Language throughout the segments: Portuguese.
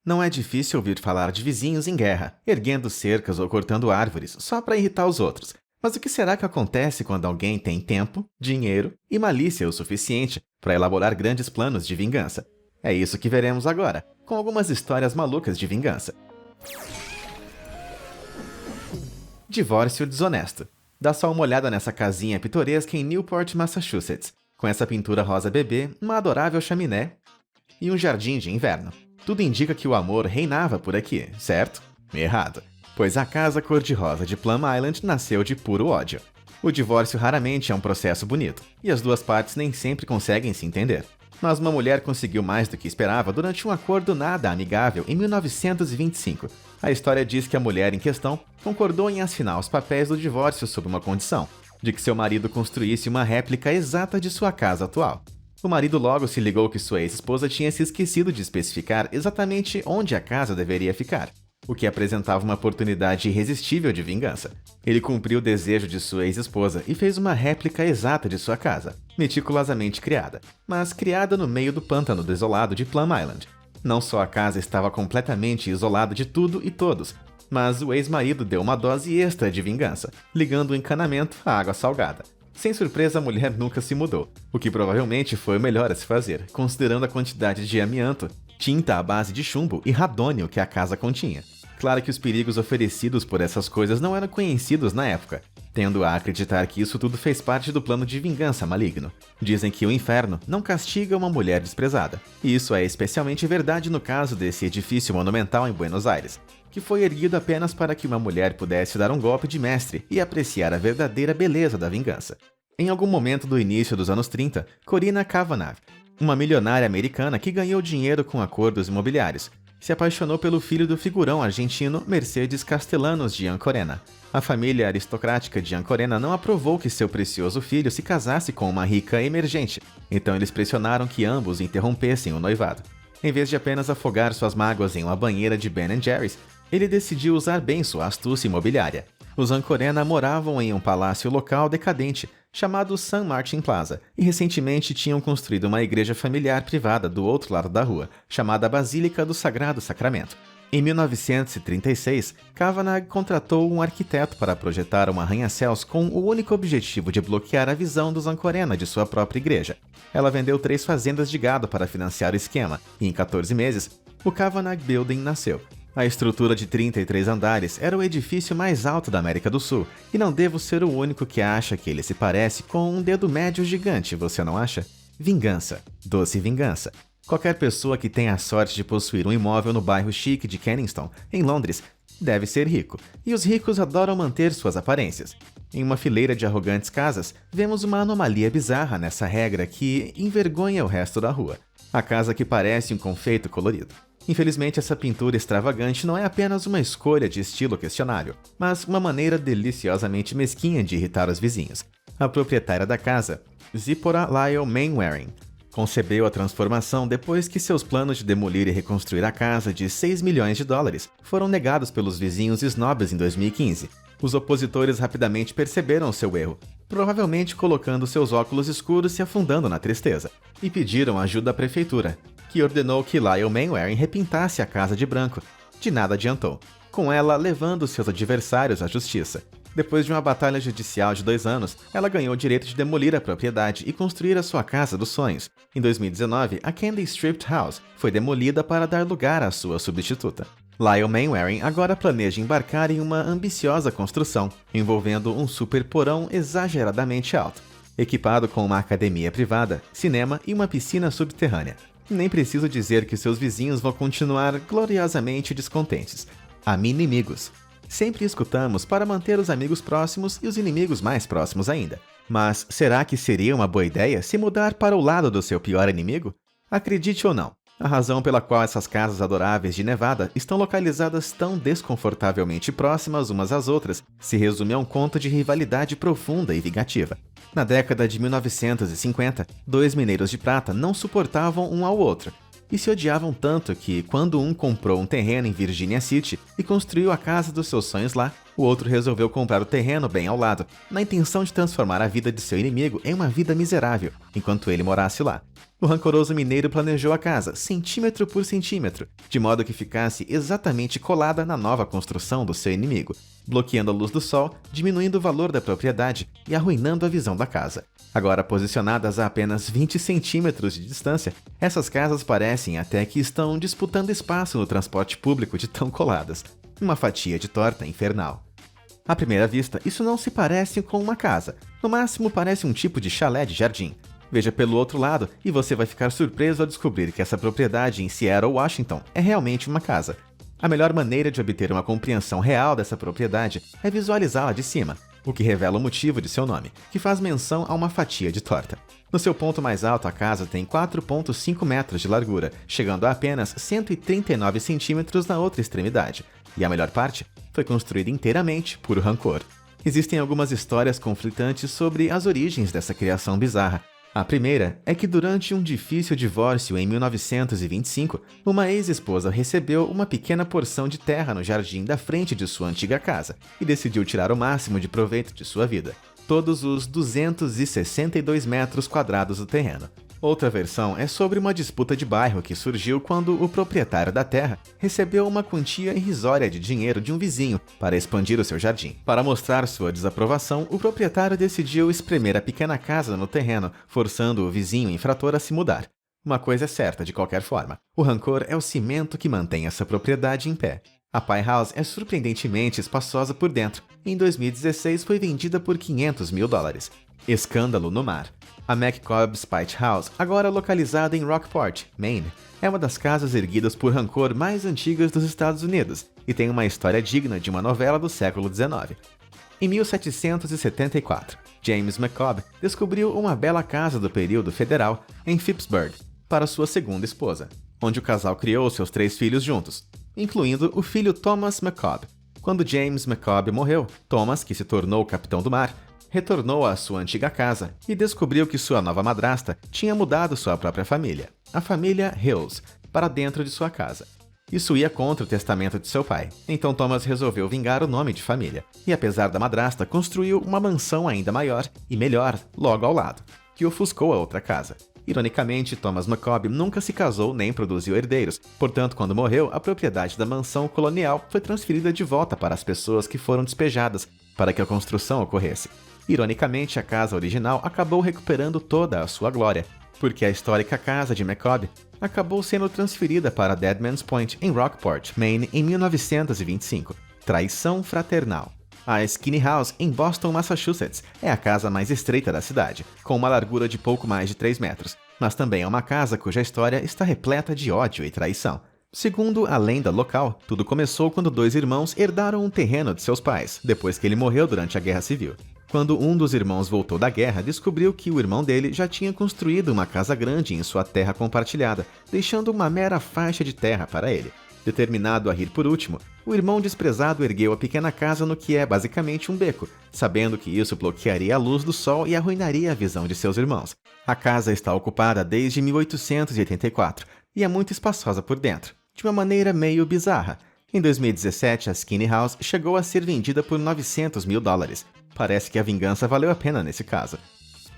Não é difícil ouvir falar de vizinhos em guerra, erguendo cercas ou cortando árvores só para irritar os outros. Mas o que será que acontece quando alguém tem tempo, dinheiro e malícia o suficiente para elaborar grandes planos de vingança? É isso que veremos agora, com algumas histórias malucas de vingança. Divórcio desonesto. Dá só uma olhada nessa casinha pitoresca em Newport, Massachusetts, com essa pintura rosa bebê, uma adorável chaminé e um jardim de inverno. Tudo indica que o amor reinava por aqui, certo? Errado, pois a casa cor-de-rosa de Plum Island nasceu de puro ódio. O divórcio raramente é um processo bonito, e as duas partes nem sempre conseguem se entender. Mas uma mulher conseguiu mais do que esperava durante um acordo nada amigável em 1925. A história diz que a mulher em questão concordou em assinar os papéis do divórcio sob uma condição, de que seu marido construísse uma réplica exata de sua casa atual. O marido logo se ligou que sua ex-esposa tinha se esquecido de especificar exatamente onde a casa deveria ficar, o que apresentava uma oportunidade irresistível de vingança. Ele cumpriu o desejo de sua ex-esposa e fez uma réplica exata de sua casa, meticulosamente criada, mas criada no meio do pântano desolado de Plum Island. Não só a casa estava completamente isolada de tudo e todos, mas o ex-marido deu uma dose extra de vingança, ligando o encanamento à água salgada. Sem surpresa, a mulher nunca se mudou, o que provavelmente foi o melhor a se fazer, considerando a quantidade de amianto, tinta à base de chumbo e radônio que a casa continha. Claro que os perigos oferecidos por essas coisas não eram conhecidos na época, tendo a acreditar que isso tudo fez parte do plano de vingança maligno. Dizem que o inferno não castiga uma mulher desprezada, e isso é especialmente verdade no caso desse edifício monumental em Buenos Aires, que foi erguido apenas para que uma mulher pudesse dar um golpe de mestre e apreciar a verdadeira beleza da vingança. Em algum momento do início dos anos 30, Corinna Kavanagh, uma milionária americana que ganhou dinheiro com acordos imobiliários, se apaixonou pelo filho do figurão argentino Mercedes Castellanos de Ancorena. A família aristocrática de Ancorena não aprovou que seu precioso filho se casasse com uma rica emergente, então eles pressionaram que ambos interrompessem o noivado. Em vez de apenas afogar suas mágoas em uma banheira de Ben & Jerry's, ele decidiu usar bem sua astúcia imobiliária. Os Ancorena moravam em um palácio local decadente, chamado San Martin Plaza, e recentemente tinham construído uma igreja familiar privada do outro lado da rua, chamada Basílica do Sagrado Sacramento. Em 1936, Kavanagh contratou um arquiteto para projetar um arranha-céus com o único objetivo de bloquear a visão dos Ancorena de sua própria igreja. Ela vendeu 3 fazendas de gado para financiar o esquema, e em 14 meses, o Kavanagh Building nasceu. A estrutura de 33 andares era o edifício mais alto da América do Sul, e não devo ser o único que acha que ele se parece com um dedo médio gigante, você não acha? Vingança. Doce vingança. Qualquer pessoa que tenha a sorte de possuir um imóvel no bairro chique de Kensington, em Londres, deve ser rico, e os ricos adoram manter suas aparências. Em uma fileira de arrogantes casas, vemos uma anomalia bizarra nessa regra que envergonha o resto da rua. A casa que parece um confeito colorido. Infelizmente, essa pintura extravagante não é apenas uma escolha de estilo questionável, mas uma maneira deliciosamente mesquinha de irritar os vizinhos. A proprietária da casa, Zipporah Lyle Mainwaring, concebeu a transformação depois que seus planos de demolir e reconstruir a casa de $6 milhões foram negados pelos vizinhos snobs em 2015. Os opositores rapidamente perceberam seu erro, provavelmente colocando seus óculos escuros se afundando na tristeza, e pediram ajuda à prefeitura, que ordenou que Lyle Mainwaring repintasse a casa de branco. De nada adiantou, com ela levando seus adversários à justiça. Depois de uma batalha judicial de 2 anos, ela ganhou o direito de demolir a propriedade e construir a sua casa dos sonhos. Em 2019, a Candy Strip House foi demolida para dar lugar à sua substituta. Lyle Mainwaring agora planeja embarcar em uma ambiciosa construção, envolvendo um super porão exageradamente alto, equipado com uma academia privada, cinema e uma piscina subterrânea. Nem preciso dizer que seus vizinhos vão continuar gloriosamente descontentes. Há inimigos. Sempre escutamos para manter os amigos próximos e os inimigos mais próximos ainda. Mas será que seria uma boa ideia se mudar para o lado do seu pior inimigo? Acredite ou não, a razão pela qual essas casas adoráveis de Nevada estão localizadas tão desconfortavelmente próximas umas às outras se resume a um conto de rivalidade profunda e vingativa. Na década de 1950, 2 mineiros de prata não suportavam um ao outro e se odiavam tanto que, quando um comprou um terreno em Virginia City e construiu a casa dos seus sonhos lá, o outro resolveu comprar o terreno bem ao lado, na intenção de transformar a vida de seu inimigo em uma vida miserável, enquanto ele morasse lá. O rancoroso mineiro planejou a casa, centímetro por centímetro, de modo que ficasse exatamente colada na nova construção do seu inimigo, bloqueando a luz do sol, diminuindo o valor da propriedade e arruinando a visão da casa. Agora posicionadas a apenas 20 centímetros de distância, essas casas parecem até que estão disputando espaço no transporte público de tão coladas. Uma fatia de torta infernal. À primeira vista, isso não se parece com uma casa. No máximo, parece um tipo de chalé de jardim. Veja pelo outro lado e você vai ficar surpreso ao descobrir que essa propriedade em Seattle, Washington, é realmente uma casa. A melhor maneira de obter uma compreensão real dessa propriedade é visualizá-la de cima, o que revela o motivo de seu nome, que faz menção a uma fatia de torta. No seu ponto mais alto, a casa tem 4,5 metros de largura, chegando a apenas 139 centímetros na outra extremidade. E a melhor parte foi construída inteiramente por rancor. Existem algumas histórias conflitantes sobre as origens dessa criação bizarra. A primeira é que durante um difícil divórcio em 1925, uma ex-esposa recebeu uma pequena porção de terra no jardim da frente de sua antiga casa e decidiu tirar o máximo de proveito de sua vida. Todos os 262 metros quadrados do terreno. Outra versão é sobre uma disputa de bairro que surgiu quando o proprietário da terra recebeu uma quantia irrisória de dinheiro de um vizinho para expandir o seu jardim. Para mostrar sua desaprovação, o proprietário decidiu espremer a pequena casa no terreno, forçando o vizinho infrator a se mudar. Uma coisa é certa de qualquer forma: o rancor é o cimento que mantém essa propriedade em pé. A Pie House é surpreendentemente espaçosa por dentro. Em 2016 foi vendida por $500 mil. Escândalo no mar. A McCobb Spite House, agora localizada em Rockport, Maine, é uma das casas erguidas por rancor mais antigas dos Estados Unidos e tem uma história digna de uma novela do século XIX. Em 1774, James McCobb descobriu uma bela casa do período federal em Phippsburg para sua segunda esposa, onde o casal criou seus 3 filhos juntos, incluindo o filho Thomas McCobb. Quando James McCobb morreu, Thomas, que se tornou o capitão do mar, retornou à sua antiga casa e descobriu que sua nova madrasta tinha mudado sua própria família, a família Hills, para dentro de sua casa. Isso ia contra o testamento de seu pai, então Thomas resolveu vingar o nome de família, e apesar da madrasta, construiu uma mansão ainda maior e melhor logo ao lado, que ofuscou a outra casa. Ironicamente, Thomas McCobb nunca se casou nem produziu herdeiros, portanto, quando morreu, a propriedade da mansão colonial foi transferida de volta para as pessoas que foram despejadas para que a construção ocorresse. Ironicamente, a casa original acabou recuperando toda a sua glória, porque a histórica casa de McCobb acabou sendo transferida para Deadman's Point, em Rockport, Maine, em 1925. Traição fraternal. A Skinny House, em Boston, Massachusetts, é a casa mais estreita da cidade, com uma largura de pouco mais de 3 metros, mas também é uma casa cuja história está repleta de ódio e traição. Segundo a lenda local, tudo começou quando 2 irmãos herdaram um terreno de seus pais, depois que ele morreu durante a Guerra Civil. Quando um dos irmãos voltou da guerra, descobriu que o irmão dele já tinha construído uma casa grande em sua terra compartilhada, deixando uma mera faixa de terra para ele. Determinado a rir por último, o irmão desprezado ergueu a pequena casa no que é basicamente um beco, sabendo que isso bloquearia a luz do sol e arruinaria a visão de seus irmãos. A casa está ocupada desde 1884 e é muito espaçosa por dentro, de uma maneira meio bizarra. Em 2017, a Skinny House chegou a ser vendida por $900 mil. Parece que a vingança valeu a pena nesse caso.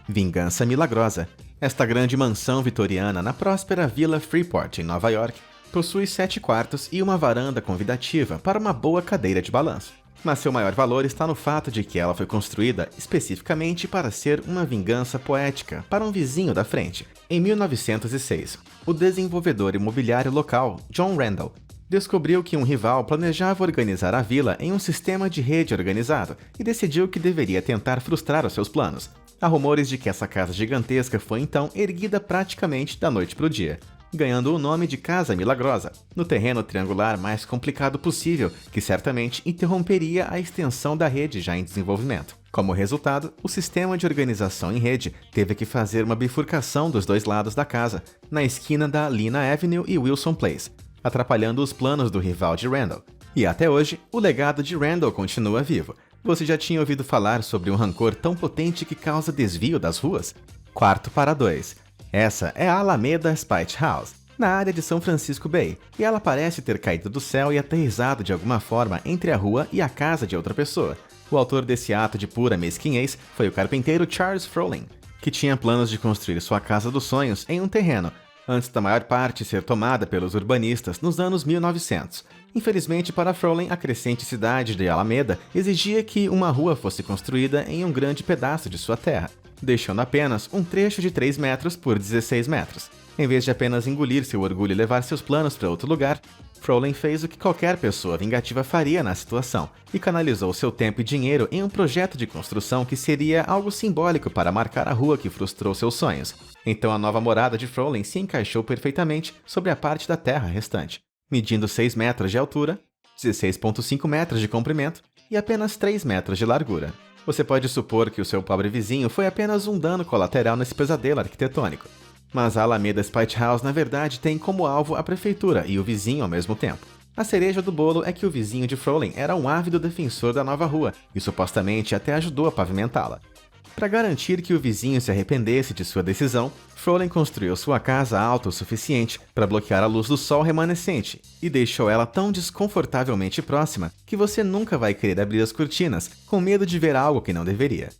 Vingança milagrosa. Esta grande mansão vitoriana na próspera Vila Freeport, em Nova York, possui 7 quartos e uma varanda convidativa para uma boa cadeira de balanço. Mas seu maior valor está no fato de que ela foi construída especificamente para ser uma vingança poética para um vizinho da frente. Em 1906, o desenvolvedor imobiliário local, John Randall, descobriu que um rival planejava organizar a vila em um sistema de rede organizado e decidiu que deveria tentar frustrar os seus planos. Há rumores de que essa casa gigantesca foi então erguida praticamente da noite para o dia, ganhando o nome de Casa Milagrosa, no terreno triangular mais complicado possível, que certamente interromperia a extensão da rede já em desenvolvimento. Como resultado, o sistema de organização em rede teve que fazer uma bifurcação dos 2 lados da casa, na esquina da Lina Avenue e Wilson Place, atrapalhando os planos do rival de Randall. E até hoje, o legado de Randall continua vivo. Você já tinha ouvido falar sobre um rancor tão potente que causa desvio das ruas? Quarto para 2. Essa é a Alameda Spite House, na área de São Francisco Bay, e ela parece ter caído do céu e aterrissado de alguma forma entre a rua e a casa de outra pessoa. O autor desse ato de pura mesquinhez foi o carpinteiro Charles Frolin. que tinha planos de construir sua casa dos sonhos em um terreno, antes da maior parte ser tomada pelos urbanistas nos anos 1900. Infelizmente para Frohlich, a crescente cidade de Alameda exigia que uma rua fosse construída em um grande pedaço de sua terra, deixando apenas um trecho de 3 metros por 16 metros. Em vez de apenas engolir seu orgulho e levar seus planos para outro lugar, Frohlich fez o que qualquer pessoa vingativa faria na situação e canalizou seu tempo e dinheiro em um projeto de construção que seria algo simbólico para marcar a rua que frustrou seus sonhos. Então a nova morada de Frohlich se encaixou perfeitamente sobre a parte da terra restante, medindo 6 metros de altura, 16,5 metros de comprimento e apenas 3 metros de largura. Você pode supor que o seu pobre vizinho foi apenas um dano colateral nesse pesadelo arquitetônico. Mas a Alameda Spite House na verdade tem como alvo a prefeitura e o vizinho ao mesmo tempo. A cereja do bolo é que o vizinho de Frohlich era um ávido defensor da nova rua e supostamente até ajudou a pavimentá-la. Para garantir que o vizinho se arrependesse de sua decisão, Frohlich construiu sua casa alta o suficiente para bloquear a luz do sol remanescente e deixou ela tão desconfortavelmente próxima que você nunca vai querer abrir as cortinas com medo de ver algo que não deveria.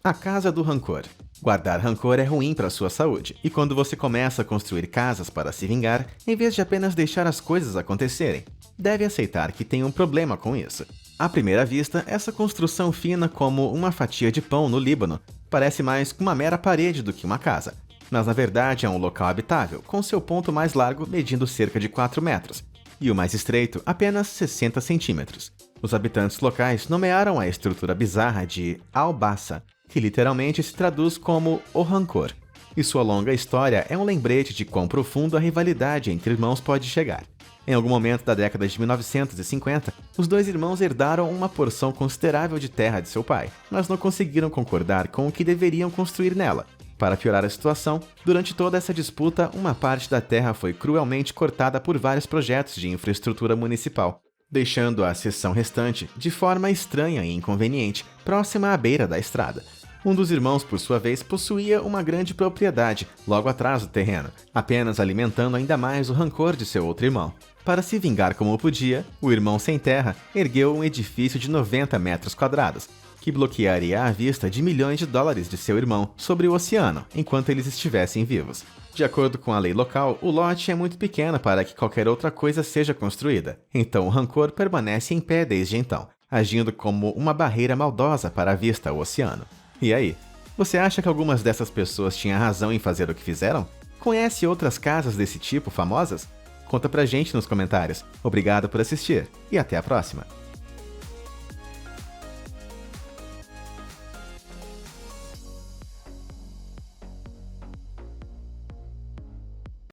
A Casa do Rancor. Guardar rancor é ruim para sua saúde, e quando você começa a construir casas para se vingar, em vez de apenas deixar as coisas acontecerem, deve aceitar que tem um problema com isso. À primeira vista, essa construção fina como uma fatia de pão no Líbano parece mais uma mera parede do que uma casa, mas na verdade é um local habitável, com seu ponto mais largo medindo cerca de 4 metros, e o mais estreito apenas 60 centímetros. Os habitantes locais nomearam a estrutura bizarra de Al-Bassa, que literalmente se traduz como o rancor, e sua longa história é um lembrete de quão profundo a rivalidade entre irmãos pode chegar. Em algum momento da década de 1950, os dois irmãos herdaram uma porção considerável de terra de seu pai, mas não conseguiram concordar com o que deveriam construir nela. Para piorar a situação, durante toda essa disputa, uma parte da terra foi cruelmente cortada por vários projetos de infraestrutura municipal, deixando a seção restante, de forma estranha e inconveniente, próxima à beira da estrada. Um dos irmãos, por sua vez, possuía uma grande propriedade logo atrás do terreno, apenas alimentando ainda mais o rancor de seu outro irmão. Para se vingar como podia, o irmão sem terra ergueu um edifício de 90 metros quadrados, que bloquearia a vista de milhões de dólares de seu irmão sobre o oceano enquanto eles estivessem vivos. De acordo com a lei local, o lote é muito pequeno para que qualquer outra coisa seja construída, então o rancor permanece em pé desde então, agindo como uma barreira maldosa para a vista ao oceano. E aí, você acha que algumas dessas pessoas tinham razão em fazer o que fizeram? Conhece outras casas desse tipo famosas? Conta pra gente nos comentários. Obrigado por assistir e até a próxima!